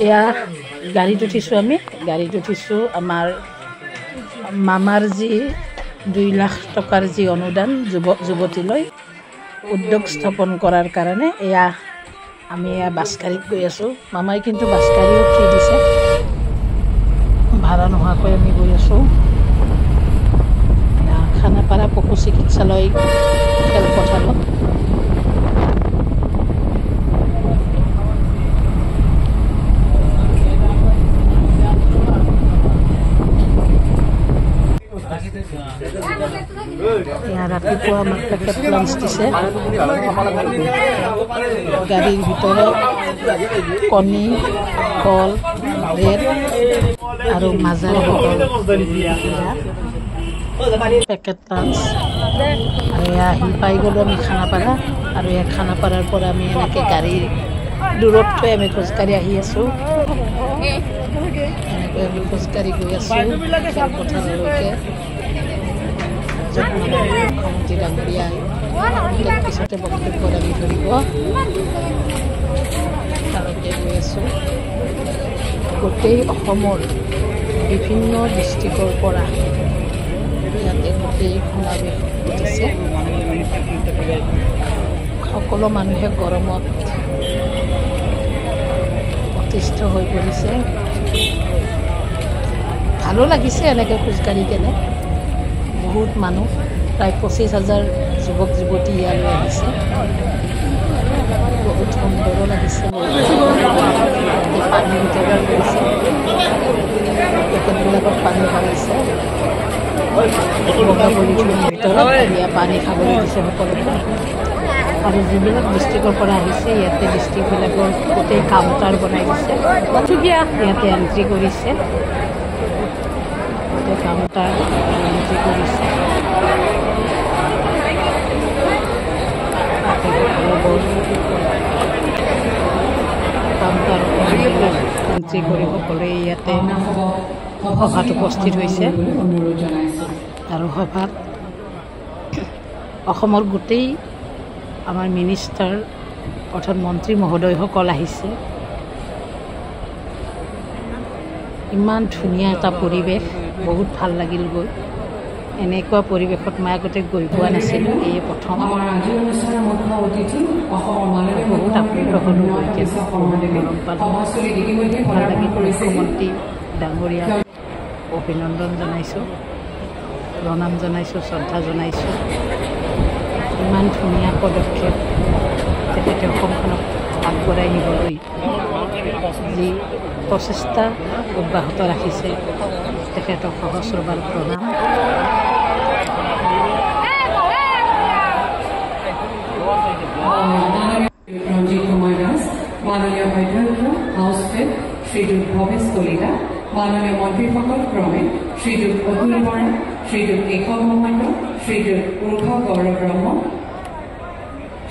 এয়া গাড়ীত উঠিছোঁ আমি গাড়ীত উঠিছোঁ আমাৰ মামাৰ যি 2 লাখ টকাৰ যি অনুদান যুৱতীলৈ উদ্যোগ স্থাপন কৰাৰ কাৰণে এয়া আমি এয়া বাছ গাড়ীত গৈ আছোঁ মামাই কিন্তু বাছ গাড়ীও ফ্ৰী দিছে ভাড়া নোহোৱাকৈ আমি গৈ আছোঁ খানাপাৰা পশু চিকিৎসালয় খেলপথাৰত ৰাতিপুৱা আমাক পেকেট লাঞ্চ দিছে গাড়ীৰ ভিতৰত কণী কল ব্ৰেড আৰু মাজাৰ পেকেট লাঞ্চ আৰু এয়া আহি পাই গ'লোঁ আমি খানাপাৰা আৰু এই খানাপাৰাৰ পৰা আমি এনেকৈ গাড়ীৰ দূৰত থৈ আমি খোজকাঢ়ি আহি আছোঁ এনেকৈ আমি খোজকাঢ়ি গৈ আছোঁ খেলপথাৰলৈকে মুখ্যমন্ত্ৰী ডাঙৰীয়াই পিছতে বক্তব্য দাবী কৰিব তালৈকে গৈ আছোঁ গোটেই অসমৰ বিভিন্ন ডিষ্ট্ৰিক্টৰ পৰা ইয়াতে গোটেই সমাৱেশ ঘটিছে সকলো মানুহে গৰমত অতিষ্ঠ হৈ পৰিছে ভালো লাগিছে এনেকৈ খোজকাঢ়ি কেনে বহুত মানুহ প্ৰায় 25,000 যুৱক যুৱতী ইয়ালৈ আহিছে বহুত সুন্দৰো লাগিছে পানী ভিতৰত কৰিছে পেকেটবিলাকত পানী ভৰাইছে ভিতৰত এয়া পানী খাবলৈ দিছে সকলোকে আৰু যিবিলাক ডিষ্ট্ৰিক্টৰ পৰা আহিছে ইয়াতে ডিষ্ট্ৰিক্টবিলাকৰ গোটেই কাউণ্টাৰ বনাই দিছে ইয়াতে এণ্ট্ৰি কৰিছে গোটেই কাউণ্টাৰ এণ্ট্ৰি কৰিছে কাউণ্টাৰ এণ্ট্ৰি কৰি সকলোৱে ইয়াতে সভাত উপস্থিত হৈছে আৰু সভাত অসমৰ গোটেই আমাৰ মিনিষ্টাৰ অৰ্থাৎ মন্ত্ৰী মহোদয়সকল আহিছে ইমান ধুনীয়া এটা পৰিৱেশ বহুত ভাল লাগিল গৈ এনেকুৱা পৰিৱেশত মই আগতে গৈ পোৱা নাছিলোঁ এই প্ৰথম বহুত আপ্লুত হ'লোঁ ভাল লাগিল মুখ্যমন্ত্ৰী ডাঙৰীয়া অভিনন্দন জনাইছোঁ প্ৰণাম জনাইছোঁ শ্ৰদ্ধা জনাইছোঁ ইমান ধুনীয়া পদক্ষেপ তেখেতে অসমখনক আগবঢ়াই নিবলৈ যি প্ৰচেষ্টা অব্যাহত ৰাখিছে তেখেতক সহস্ৰবাৰ প্ৰণাম ৰঞ্জিত কুমাৰ দাস মাননীয় অধ্যক্ষ হাউস হেড শ্ৰীযুত ভবেশ কলিতা মাননীয় মন্ত্ৰীসকল ক্ৰমে শ্ৰীযুত অতুল বৰা শ্ৰীযুত কেশৱ মহন্ত শ্ৰীযুত উৰ্খ গৌৰৱ ব্ৰহ্ম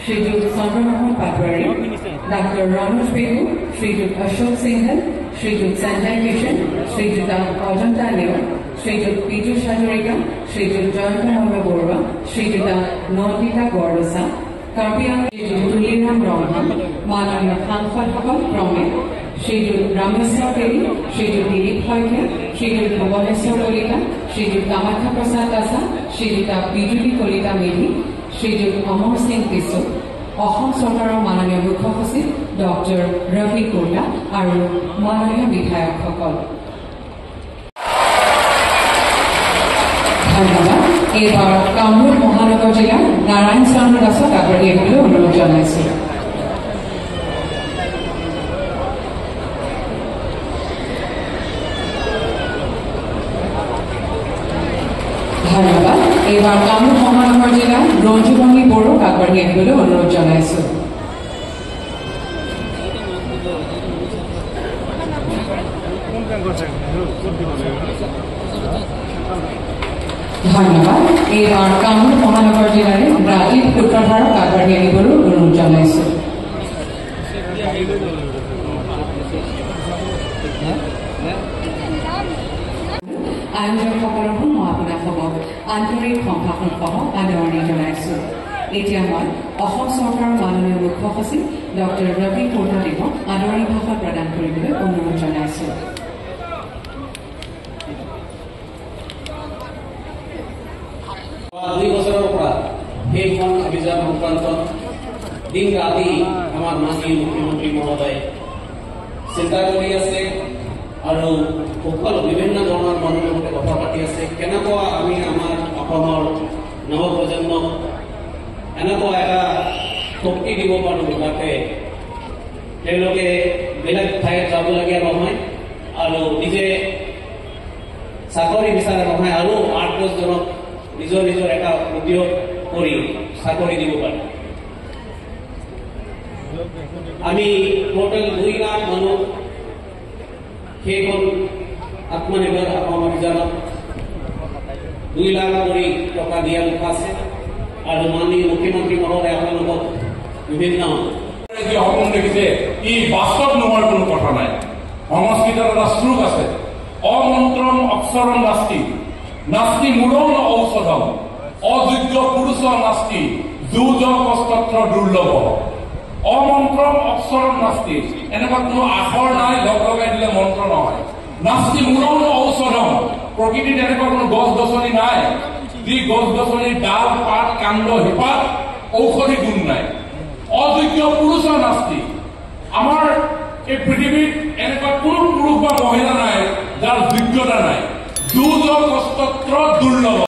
শ্ৰীযুত চন্দ্ৰমোহন পাটোৱাৰী ডাক্তৰ ৰনোজ পেগু শ্ৰীযুত অশোক সিংঘল শ্ৰীযুত সঞ্জয় কিষণ শ্ৰীযুত অজন্তা নেওগ শ্ৰীযুত পীযুষ হাজৰিকা শ্ৰীযুত জয়ন্ত নন্দ বৰুৱা শ্ৰীযুত নন্দিতা বৰদোচা কাৰ্বিআং তুলিৰাম ৰমন মাননীয় সাংসদসকল ক্ৰমে শ্ৰীযুত ৰামেশ্বৰ পেৰী শ্ৰীযুত দিলীপ শইকীয়া শ্ৰীযুত ভুৱনেশ্বৰ কলিতা শ্ৰীযুত কামাখ্যা প্ৰসাদ দাসা শ্ৰীযুত বিজুলী কলিতা মেধি শ্ৰীযুত অমৰ সিং পেছু অসম চৰকাৰৰ মাননীয় মুখ্য সচিব ডক্টৰ ৰবি কোটা আৰু মাননীয় বিধায়কসকল ধন্যবাদ এইবাৰ কামৰূপ মহানগৰ জিলাৰ নাৰায়ণ চন্দ্ৰ দাসক আগবাঢ়ি আহিবলৈ অনুৰোধ জনাইছোঁ ধন্যবাদ এইবাৰ কামৰূপ মহানগৰ জিলাৰ ৰঞ্জুমণি বড়োক আগবাঢ়ি আহিবলৈ অনুৰোধ জনাইছোঁ ধন্যবাদ এইবাৰ কামৰূপ মহানগৰ জিলাৰ ৰাজীৱ সূত্ৰধাৰক আগবাঢ়ি আহিবলৈ অনুৰোধ জনাইছোঁ আয়োজকসকলকো মই আপোনালোকক আন্তৰিক সম্ভাষণসহ আদৰণি জনাইছোঁ এতিয়া মই অসম চৰকাৰৰ মাননীয় মুখ্য সচিব ডক্টৰ ৰবি কোটা দেৱক আদৰণি ভাষণ প্ৰদান কৰিবলৈ দিন ৰাতি আমাৰ মাননীয় মুখ্যমন্ত্ৰী মহোদয় চিন্তা কৰি আছে আৰু সকলো বিভিন্ন ধৰণৰ মানুহৰ সৈতে কথা পাতি আছে কেনেকুৱা আমি আমাৰ অসমৰ নৱপ্ৰজন্মক এনেকুৱা এটা শক্তি দিব পাৰোঁ যাতে তেওঁলোকে বেলেগ ঠাইত যাবলগীয়া নহয় আৰু নিজে চাকৰি বিচাৰে নহয় আৰু ৮-১০ জনক নিজৰ নিজৰ এটা উদ্যোগ কৰি চাকৰি দিব পাৰে। আমি টোটেল ২ লাখ মানুহ সেইখন আত্মনিৰ্ভৰ অসম অভিযানত ২ লাখ কৰি টকা দিয়া লোক আছে আৰু মাননীয় মুখ্যমন্ত্ৰী মহোদয় আপোনালোকক বিভিন্ন সপোন দেখিছে ই বাস্তৱ নোহোৱাৰ কোনো কথা নাই। সংস্কৃতৰ এটা শ্লোক আছে, অমন্ত্ৰম অক্ষৰম নাস্তি নাস্তি মূলম ন ঔষধম অযোগ্য পুৰুষ নাস্তি যুজ কষ্টত্ৰ দুৰ্লভ। অমন্ত্ৰম অক্ষৰম নাস্তি, এনেকুৱা কোনো আখৰ নাই লগ লগাই দিলে মন্ত্ৰ নহয়। নাস্তি মূলম ন ঔষধম, প্ৰকৃতিত এনেকুৱা কোনো গছ গছনি নাই যি গছ গছনিৰ ডাল পাত কাণ্ড শিপাত ঔষধি গুণ নাই। অযোগ্য পুৰুষ নাস্তি, আমাৰ এই পৃথিৱীত এনেকুৱা কোনো পুৰুষ বা মহিলা নাই যাৰ যোগ্যতা নাই। যুজ কষ্টত্ৰ দুৰ্লভ।